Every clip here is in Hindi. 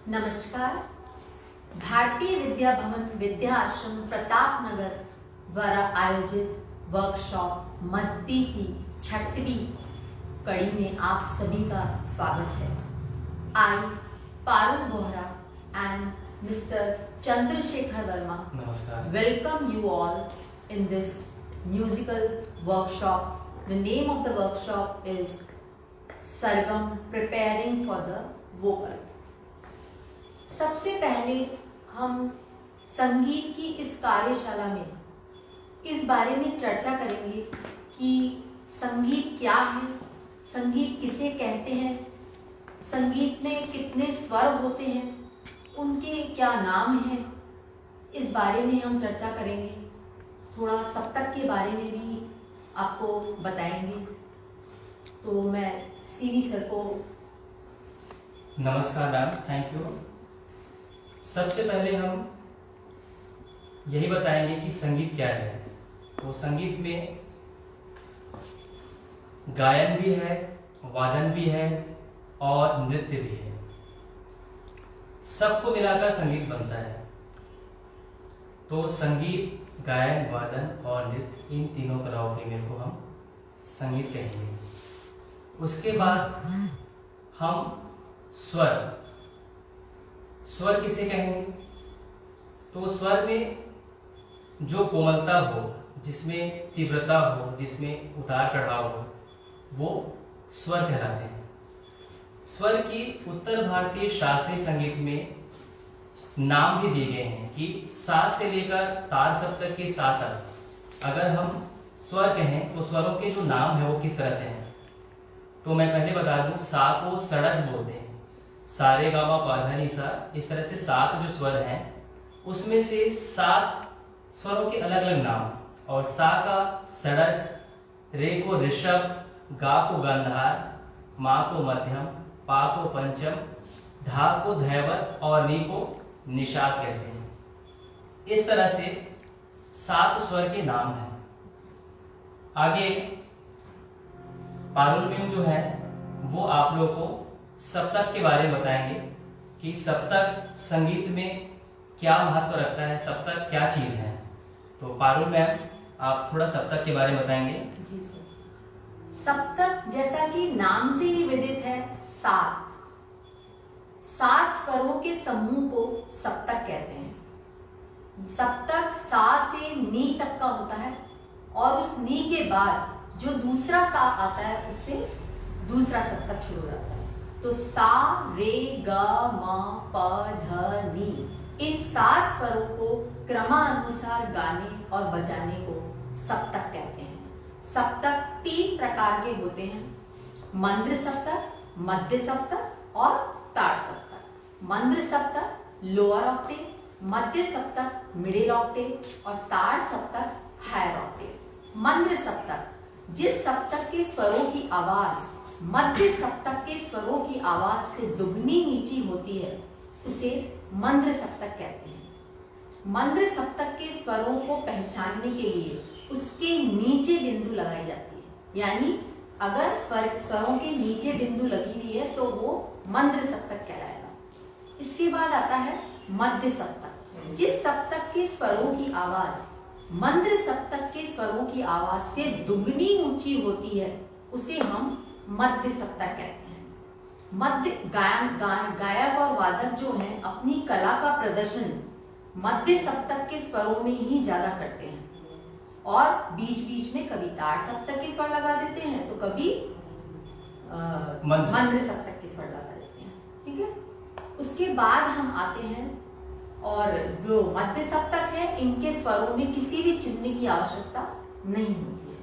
नमस्कार। भारतीय विद्या भवन विद्या आश्रम प्रताप नगर द्वारा आयोजित वर्कशॉप मस्ती की 6वीं कड़ी में आप सभी का स्वागत है। आई पारुल बोहरा एंड मिस्टर चंद्रशेखर वर्मा नमस्कार। welcome you all in this musical workshop. The name of the workshop is Sargam Preparing for the Vocal. सबसे पहले हम संगीत की इस कार्यशाला में इस बारे में चर्चा करेंगे कि संगीत क्या है, संगीत किसे कहते हैं, संगीत में कितने स्वर होते हैं, उनके क्या नाम हैं, इस बारे में हम चर्चा करेंगे। थोड़ा सप्तक के बारे में भी आपको बताएंगे। तो मैं सीवी सर को नमस्कार मैम, थैंक यू। सबसे पहले हम यही बताएंगे कि संगीत क्या है। तो संगीत में गायन भी है, वादन भी है और नृत्य भी है। सबको मिलाकर संगीत बनता है। तो संगीत, गायन, वादन और नृत्य, इन तीनों कलाओं के मेल को हम संगीत कहेंगे। उसके बाद हम स्वर किसे कहेंगे? तो स्वर में जो कोमलता हो, जिसमें तीव्रता हो, जिसमें उतार चढ़ाव हो, वो स्वर कहलाते हैं। स्वर की उत्तर भारतीय शास्त्रीय संगीत में नाम भी दिए गए हैं कि सा से लेकर तार सप्तक के सा तक अगर हम स्वर कहें तो स्वरों के जो नाम है वो किस तरह से हैं। तो मैं पहले बता दूं, सा को सड़ज बोलते हैं, सारे गामा पाधा नी सा, इस तरह से 7 जो स्वर हैं उसमें से 7 स्वरों के अलग अलग नाम। और सा का सड़ज, रे को ऋषभ, गा को गांधार, मा को मध्यम, पा को पंचम, धा को धैवत और नी को निषाद कहते हैं। इस तरह से 7 स्वर के नाम हैं। आगे पारुल में जो है वो आप लोगों को सप्तक के बारे में बताएंगे कि सप्तक संगीत में क्या महत्व रखता है, सप्तक क्या चीज है। तो पारुल मैम, आप थोड़ा सप्तक के बारे में बताएंगे। जी सर। सप्तक जैसा कि नाम से ही विदित है, 7 स्वरों के समूह को सप्तक कहते हैं। सप्तक सा से नी तक का होता है और उस नी के बाद जो दूसरा सा आता है उससे दूसरा सप्तक शुरू हो जाता है। तो सा, रे, ग, म, प, ध, नी, इन 7 स्वरों को क्रमानुसार गाने और बजाने को सप्तक कहते हैं। सप्तक 3 प्रकार के होते हैं, मंद्र सप्तक, मध्य सप्तक और ताड़ सप्तक। मंद्र सप्तक लोअर ऑक्टेव, मध्य सप्तक मिडिल ऑक्टेव और ताड़ सप्तक हायर ऑक्टेव। मंद्र सप्तक, जिस सप्तक के स्वरों की आवाज मध्य सप्तक के स्वरों की आवाज से दुगनी नीची होती है उसे मंद्र सप्तक कहते हैं। मंद्र सप्तक के स्वरों को पहचानने के लिए उसके नीचे बिंदु लगाई जाती है, यानी अगर स्वरों के नीचे बिंदु लगी हुई है तो वो मंद्र सप्तक कहलाएगा। इसके बाद आता है मध्य सप्तक। जिस सप्तक के स्वरों की आवाज मंद्र सप्तक के स्वरों की आवाज से दुगनी ऊंची होती है उसे हम मध्य सप्तक कहते हैं। मध्य गायक और वादक जो हैं अपनी कला का प्रदर्शन मध्य सप्तक के स्वरों में ही ज्यादा करते हैं और बीच बीच में कभी ताड़ सप्तक के स्वर लगा देते हैं तो कभी मंद्र सप्तक के स्वर लगा देते हैं। ठीक है। उसके बाद हम आते हैं और जो मध्य सप्तक है इनके स्वरों में किसी भी चिन्ह की आवश्यकता नहीं होती है।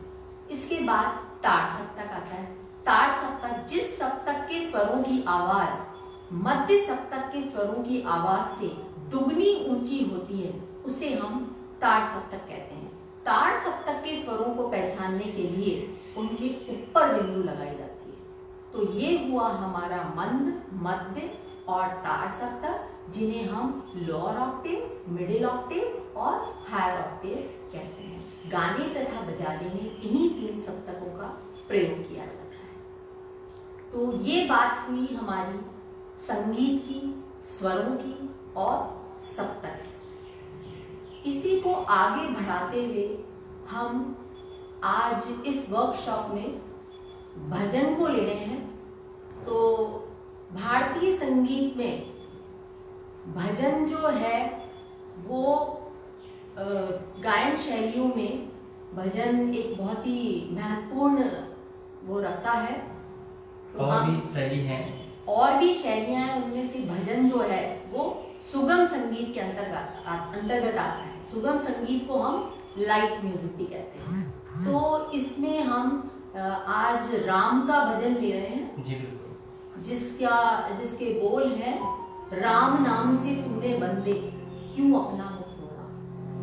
इसके बाद ताड़ सप्तक आता है। ताड़ सप्तक, जिस सप्तक के स्वरों की आवाज मध्य सप्तक के स्वरों की आवाज से दुगनी ऊंची होती है उसे हम ताड़ सप्तक कहते हैं। ताड़ सप्तक के स्वरों को पहचानने के लिए उनके ऊपर बिंदु लगाई जाती है। तो ये हुआ हमारा मंद, मध्य और ताड़ सप्तक, जिन्हें हम लोअर ऑक्टेव, मिडिल ऑक्टेव और हायर ऑक्टेव कहते हैं। गाने तथा बजाने में इन्हीं 3 सप्तकों का प्रयोग किया जाता है। तो ये बात हुई हमारी संगीत की, स्वरों की और सप्तक की। इसी को आगे बढ़ाते हुए हम आज इस वर्कशॉप में भजन को ले रहे हैं। तो भारतीय संगीत में भजन जो है वो गायन शैलियों में भजन एक बहुत ही महत्वपूर्ण वो रखता है। तो और भी शैली हैं, और भी शैलियां हैं, उनमें से भजन जो है वो सुगम संगीत के अंतर्गत आता है। सुगम संगीत को हम लाइट म्यूजिक भी कहते हैं। तो इसमें हम आज राम का भजन ले रहे हैं। जी बिल्कुल। जिसके बोल हैं, राम नाम से तूने बंदे क्यों अपना मुख मोड़ा।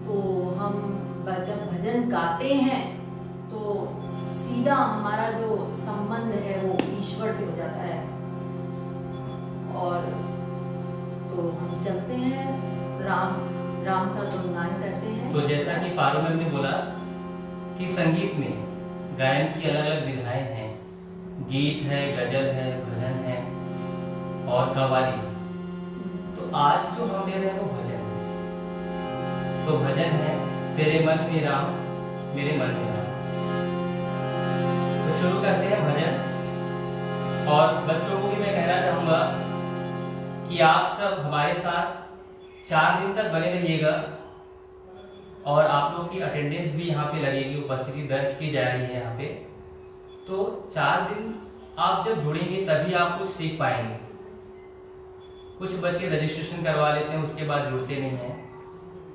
तो हम जब भजन गाते हैं तो सीधा हमारा जो संबंध है वो ईश्वर से हो जाता है। और तो हम चलते हैं, राम का गुणगान करते हैं। तो जैसा कि पारो मैम ने बोला कि संगीत में गायन की अलग अलग विधाएं हैं, गीत है, गजल है, भजन है और कव्वाली। तो आज जो हम ले रहे हैं वो भजन। तो भजन है तेरे मन में राम, मेरे मन में राम। तो शुरू करते हैं भजन। और बच्चों को भी मैं कहना चाहूंगा कि आप सब हमारे साथ 4 दिन तक बने रहिएगा और आप लोग की अटेंडेंस भी यहाँ पे लगेगी, उपस्थिति दर्ज की जा रही है यहाँ पे। तो 4 दिन आप जब जुड़ेंगे तभी आप कुछ सीख पाएंगे। कुछ बच्चे रजिस्ट्रेशन करवा लेते हैं, उसके बाद जुड़ते नहीं हैं।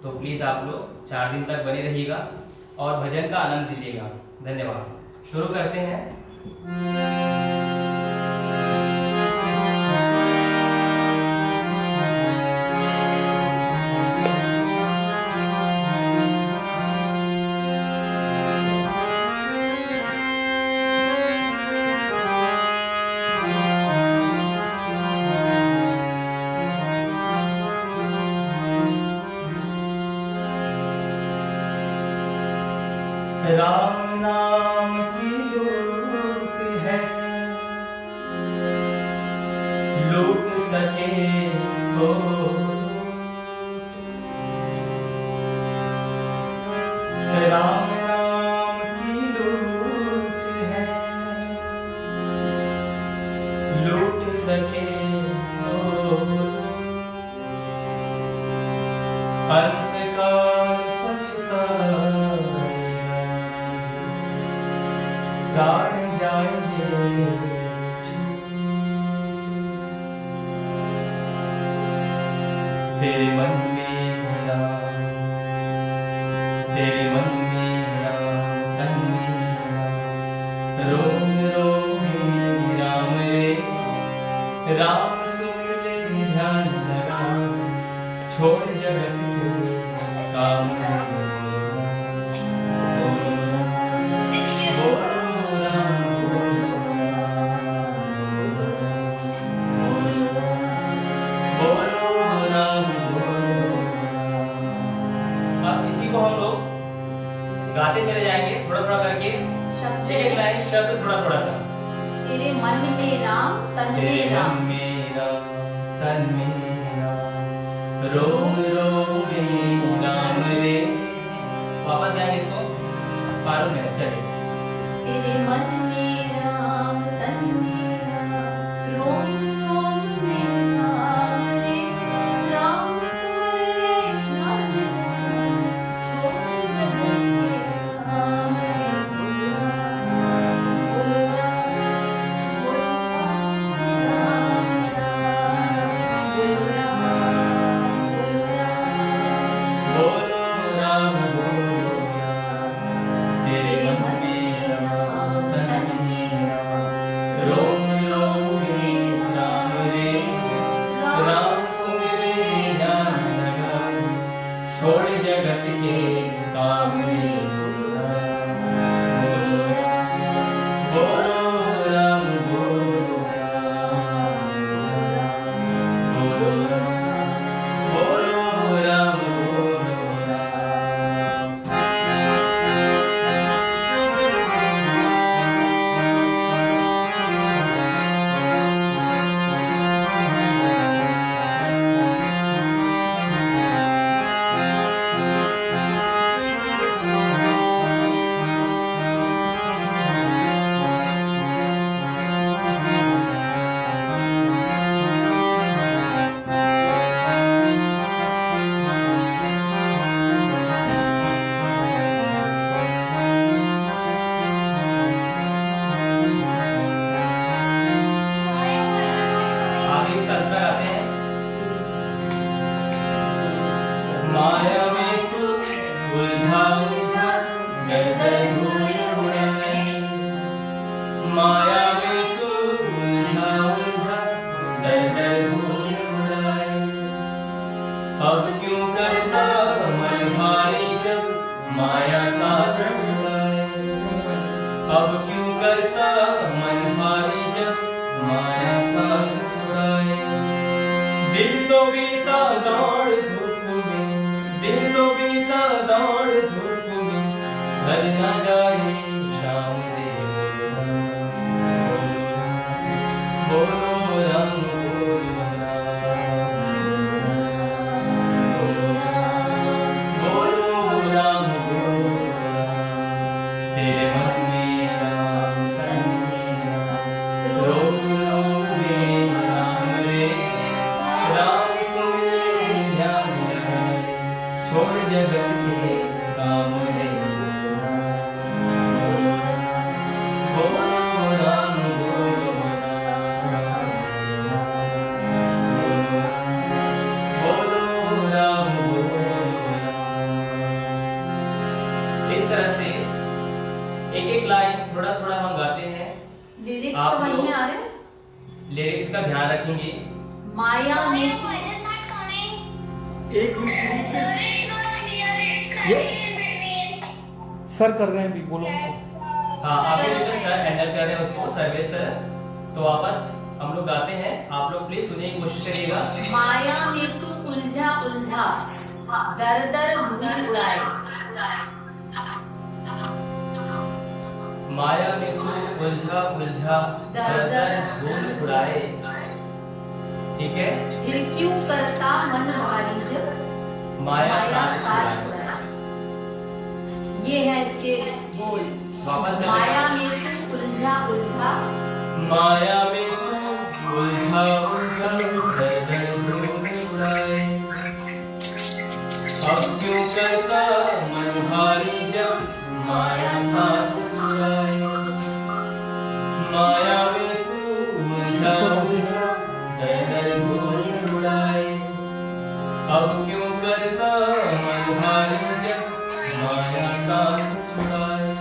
तो प्लीज आप लोग 4 दिन तक बने रहिएगा और भजन का आनंद लीजिएगा। धन्यवाद। शुरू करते हैं। राम नाम की लूट है, लूट सके तो राम नाम की लूट है, लूट सके तो अंतकाल पछताएगा, प्राण जाएंगे। तेरे मन में राम, तेरे मन में राम, तन में राम, रोम रोम में राम रे। राम सुन ले ध्यान लगा, छोड़ जगत के काम में। गाते चले जाएंगे थोड़ा थोड़ा करके, शब्द एक लाइन शब्द थोड़ा थोड़ा सा। तेरे मन में राम, तन में राम, मेरा तन मेरा, रोम रोम में राम रे। वापस आएंगे इसको पारो में। चलिए। तेरे मन में राम, तन में राम, रोम रोम में राम रे। राम सुन ले ध्यान लगा, छोड़ जगत के काम रे। बोल राम, बोल राम, बोल राम, बोलो राम बोलो राम, तेरे मन में राम, तन में राम, दिल तो बीता दौड़ धूप में, दिल तो बीता दौड़ धूप में, ढल न जाए शाम दे बोलो राम बोलो राम बोलो राम, तेरे मन में राम तन में राम, रोग रोग में राम रे, राम सुमिरे ध्यान लगाए, छोड़ जगत के काम रे, बोलो राम बोलो राम, बोलो राम बोलो राम। इस तरह से एक एक लाइन थोड़ा थोड़ा हम गाते हैं। लिरिक्स आप समझ लोग में आ रहे हैं? लिरिक्स का ध्यान रखेंगे। माया में तू एक मिनट सर कर रहे हैं अभी, बोलो। हाँ, आप लोग सर हैंडल कर रहे हैं उसको, सर्विस सर। तो वापस हम लोग गाते हैं, आप लोग प्लीज सुनने की कोशिश करिएगा। माया में तू उलझा उलझा, दर दर धूल उड़ाए। माया में तू उलझा उलझा, दर दर धूल उड़ाए। ठीक है। फिर क्यों करता मन भारी जब माया साथ साथ छुड़ाए। छुड़ाए। ये है इसके बोल। वापस से माया में तू उलझा उलझा, माया में तू उलझा उलझा, दर दर धूल उड़ाए। अब क्यों करता मन भारी जब माया साथ छुड़ाए। माया में तू उलझा उलझा, दर दर धूल उड़ाए। अब क्यों करता मन भारी जब माया साथ छुड़ाए।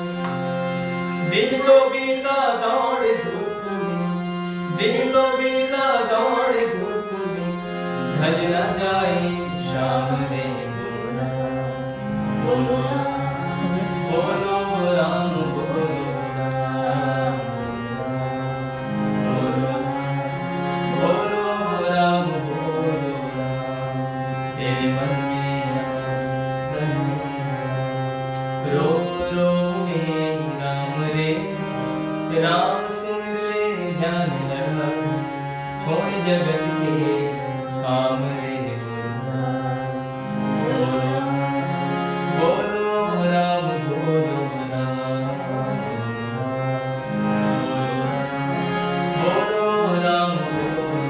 दिल तो बीता दौड़ धूप में, दिल तो बीता दौड़ धूप में, ढल न जाए शाम रे बोलो राम बोलो राम, बोलो राम बोलो राम, तेरे मन में राम रो रो में राम रे, राम सुन ले ध्यान लगा, छोड़ जगत के काम रे बोलो राम बोलो राम, बोलो राम बोलो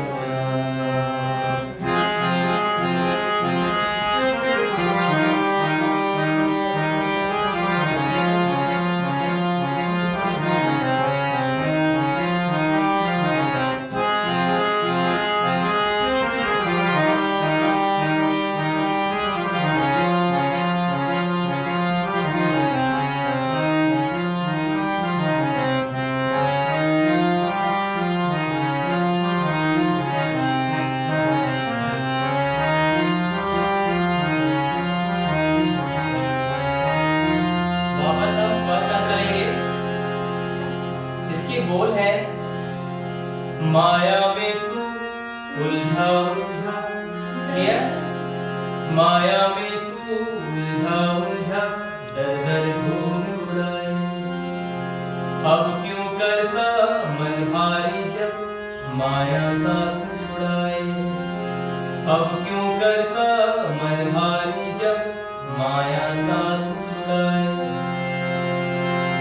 वापस हम फर्स्ट लाइन चलेंगे। इसके बोल है माया में तू उलझा उलझा, क्लियर। माया में तू उलझा उलझा, दर दर धूल उड़ाए। अब क्यों करता मन भारी जब माया साथ छुड़ाए। अब क्यों करता मन भारी जब माया साथ छुड़ाए।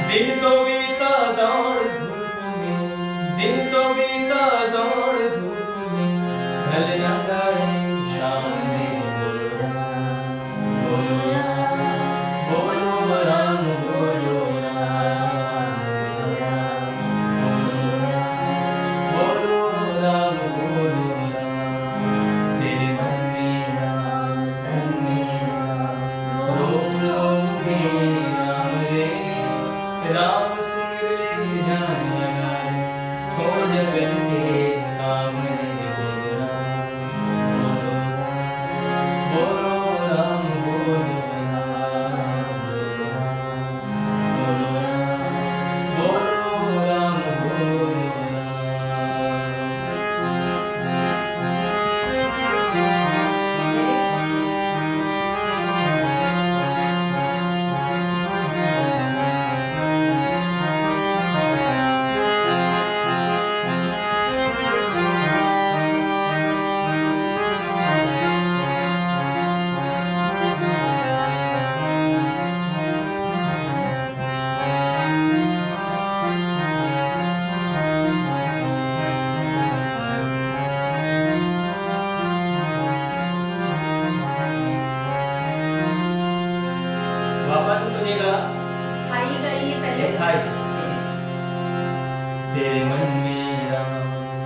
दिल तो बीता दौड़ धूप में, दिल तो बीता दौड़ धूप में, ढल न जाए शाम में बोलो राम बोलो राम, बोलो राम बोलो राम, तेरे मन में राम तन में राम, रोग रोग में राम रे, राम सुन ले ध्यान लगाए, छोड़ जगत के काम रे बोलो राम बोलो राम, बोलो राम बोलो राम।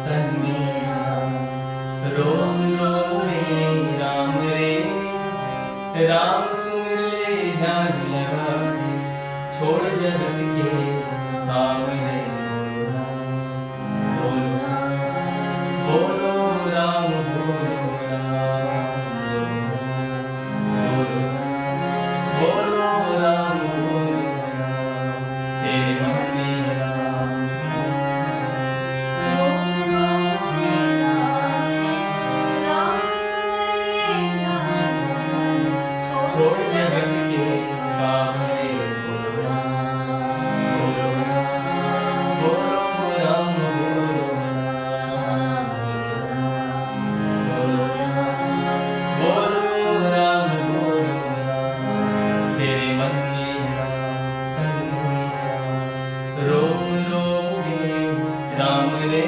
तन में राम, रोम रोम में राम रे, राम सुमिर ले ध्यान लगा के, छोड़ जगत के काम रे, बोलो राम, बोलो राम, बोलो राम, बोलो राम, बोलो राम, बोलो राम, तेरे मन में राम, रोम रोम में राम रे, राम सुमिर ले ध्यान, छोड़ जगत के काम रे, बोलो राम, बोलो राम, बोलो राम, बोलो राम, बोलो राम, बोलो राम, तेरे मन में राम, तन में राम, रोम रोम में राम रे,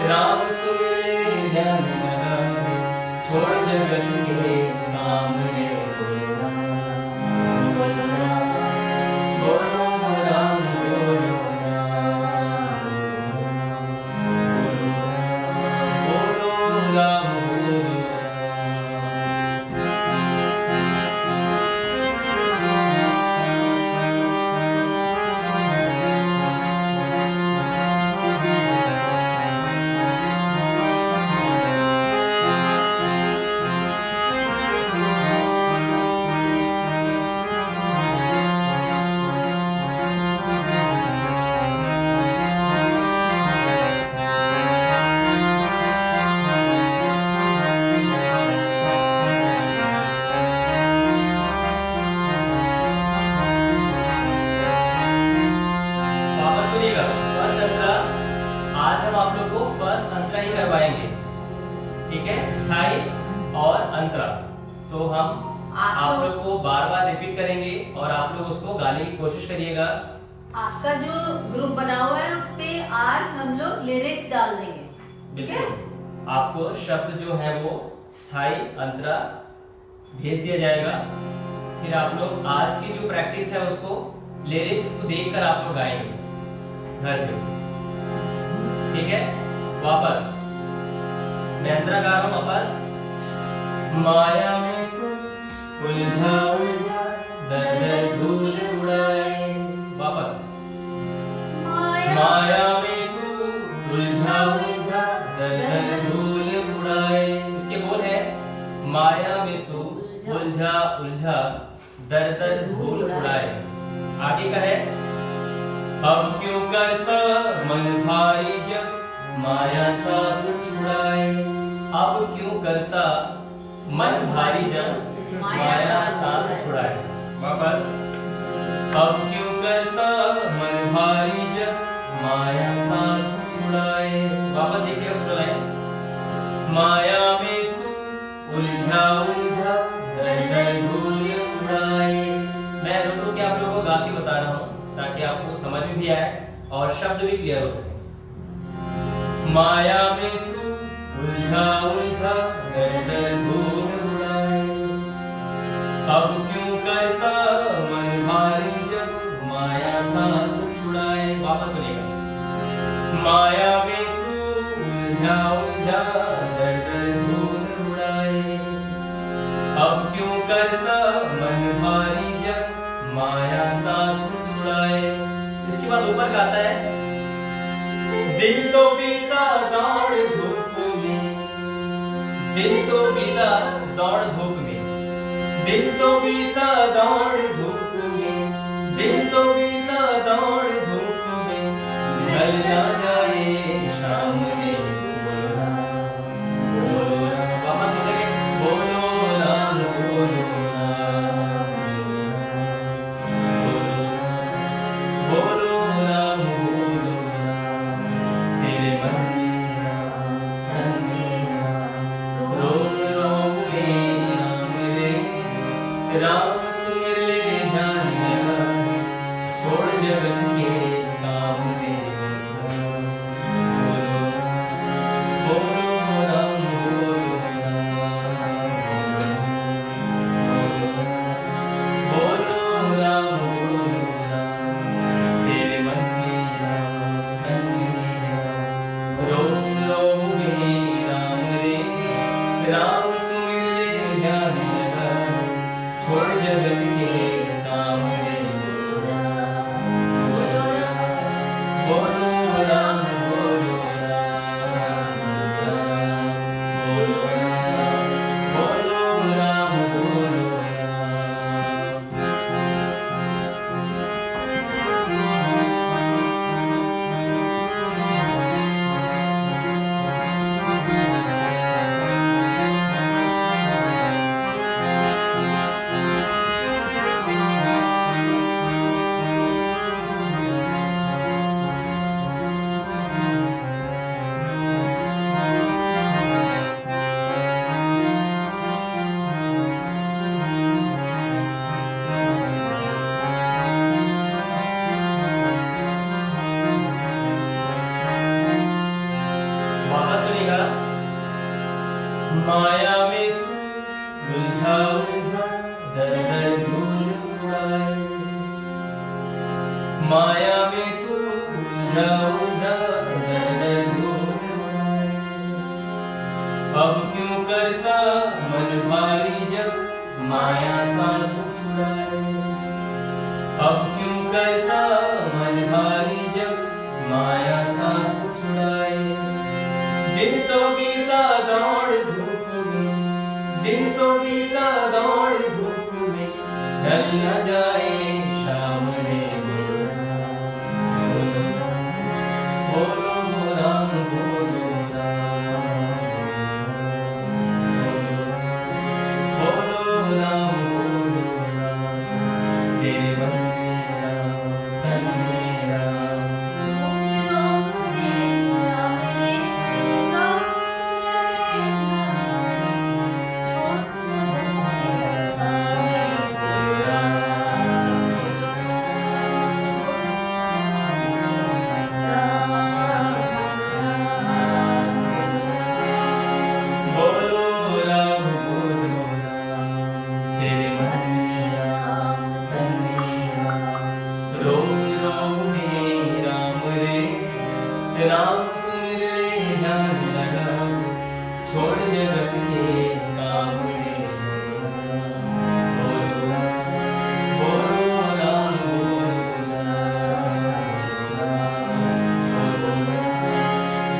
राम सुमिर ध्यान लगा के, छोड़ जगत के काम रे, बोलो राम, बोलो राम, बोलो राम, बोलो राम, बोलो राम, बोलो राम। वापस सुनिएगा, फर्स्ट अंतरा आज हम आप लोग को फर्स्ट अंतरा ही करवाएंगे, ठीक है, स्थाई और अंतरा। तो हम आप लोग को बार बार रिपीट करेंगे और आप लोग उसको गाने की कोशिश करिएगा। आपका जो ग्रुप बना हुआ है उस पे आज हम लोग लिरिक्स डाल देंगे, ठीक है? बिल्कुल। आपको शब्द जो है वो स्थाई अंतरा भेज दिया जाएगा, फिर आप लोग आज की जो प्रैक्टिस है उसको लिरिक्स को देखकर आप लोग गाएंगे घर पे, ठीक है? वापस मैं अंतरा गा रहा हूँ वापस। माया में तू उलझा उलझा दर दर धूल उड़ाए, वापस माया में तू उलझा उलझा दर दर धूल उड़ाए। इसके बोल है माया में तू उलझा उलझा दर दर धूल उड़ाए। आगे का है अब क्यों करता मन भारी जब माया साथ छुड़ाए। अब क्यों करता मन भारी जब माया साथ छुड़ाए। वापस अब क्यों करता मन भारी जब माया साथ छुड़ाए। वापस देखिए अब बोला है माया में तू उलझा उलझा दर दर धूल उड़ाए। मैं रुक रुक के आप लोगों को गा के बता रहा हूँ ताकि आपको समझ में भी आए और शब्द भी क्लियर हो सके। माया में तू उलझा उलझा दर दर धूल उड़ाए। अब क्यों करता मन भारी जब माया साथ छुड़ाए। वापस सुनिएगा माया में तू उलझा उलझा दर दर धूल उड़ाए। अब क्यों करता मन भारी जब माया साथ छुड़ाए। इसके बाद ऊपर का आता है दिल तो बीता दौड़ धूप में। दिल तो बीता दौड़ धूप में। दिल तो बीता दौड़ धूप में। दिल तो बीता दौड़ धूप में। ढल ना जाए शाम में। बोलो राम बोलो राम। वापस बोलेंगे बोलो राम बोलो राम बोलो राम बोलो राम। तेरे मन में राम तन में राम रोम रोम में राम रे। राम सुमिर ले ध्यान लगा छोड़ जगत के काम रे। बोलो राम बोलो राम बोलो राम बोलो राम। तेरे मन में राम तन में राम राम सुमिर ध्यान लगाए, छोड़ जगत के काम रे। बोलो राम, बोलो राम, बोलो राम, बोलो राम, बोलो राम, बोलो राम। वापस सुनिएगा। माया में तू उलझा उलझा दर दर धूल उड़ाए, माया में तू उलझा उलझा दर दर धूल उड़ाए। अब क्यों करता मन भारी जब माया साथ छुड़ाए, अब क्यों करता मन भारी जब माया साथ छुड़ाए। दिन तो बीता दौड़ धूप में, दिन तो बीता दौड़ धूप में, ढल न जाए शाम रे। बोलो राम, बोलो राम, बोलो राम, बोलो राम। तेरे मन में राम, तन में राम। बोलो राम, बोलो राम, तेरे मन में राम, तन में राम। रोम रोम में राम रे, राम सुमिर रे ध्यान लगा, छोड़ जगत के काम रे। बोलो राम, बोलो राम, बोलो राम,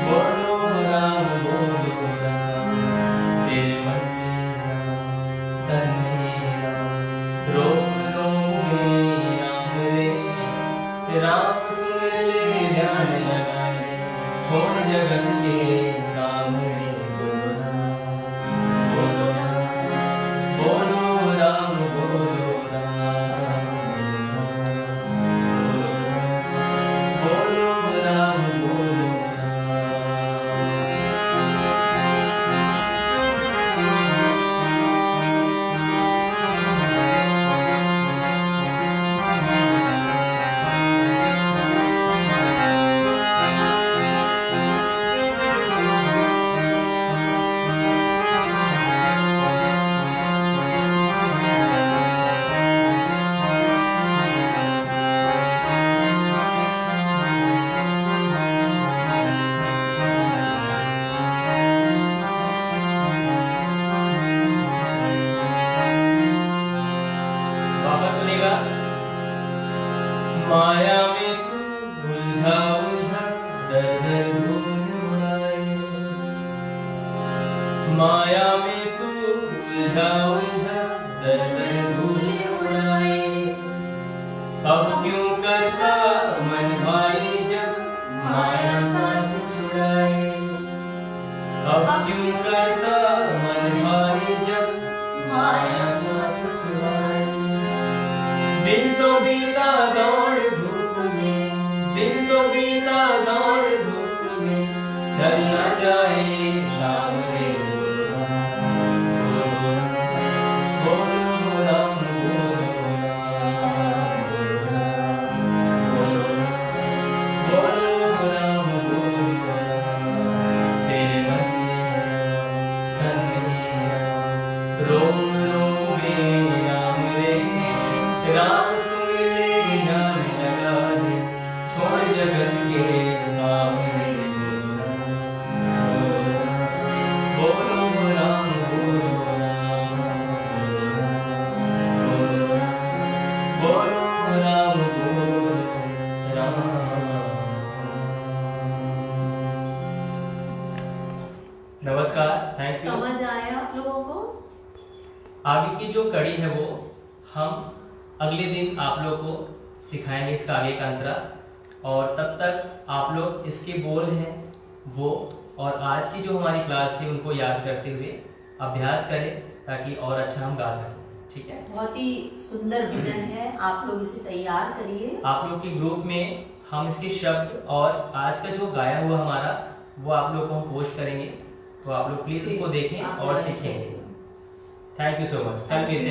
बोलो राम, बोलो राम। तेरे मन में राम, तन में राम। रोम रोम में राम रे, राम सुमिर ले ध्यान लगा ले, छोड़ जगत के काम रे। बोलो राम, बोलो राम, बोलो राम, बोलो राम, बोलो राम। वापस सुनिएगा। माया में तू उलझा उलझा दर दर धूल उड़ाए, माया में तू उलझा उलझा दर दर धूल उड़ाए। अब क्यों करता मन भारी जब माया साथ छुड़ाए, अब क्यों करता मन भारी जब माया साथ छुड़ाए। दिन तो बीता दौड़ धूप में, दिन तो बीता दौड़ धूप में, ढल न जाए शाम रे। बोलो राम, बोलो राम, बोलो राम, बोलो राम। तेरे मन में राम, तन में राम। रोम रोम में राम रे, राम सुमिर ध्यान लगा ले, छोड़ जगत के काम रे। नमस्कार, थैंक यू। समझ आया आप लोगों को? आगे की जो कड़ी है वो हम अगले दिन आप लोग को सिखाएंगे, इसका आगे का अंतरा। और तब तक आप लोग इसके बोल हैं वो और आज की जो हमारी क्लास थी उनको याद करते हुए अभ्यास करें ताकि और अच्छा हम गा सकें। ठीक है, बहुत ही सुंदर भजन है, आप लोग इसे तैयार करिए। आप लोग के ग्रुप में हम इसके शब्द और आज का जो गाया हुआ हमारा वो आप लोग को हम पोस्ट करेंगे, तो आप लोग प्लीज उसको देखें और सीखें। Thank you so much. कल मिलते हैं।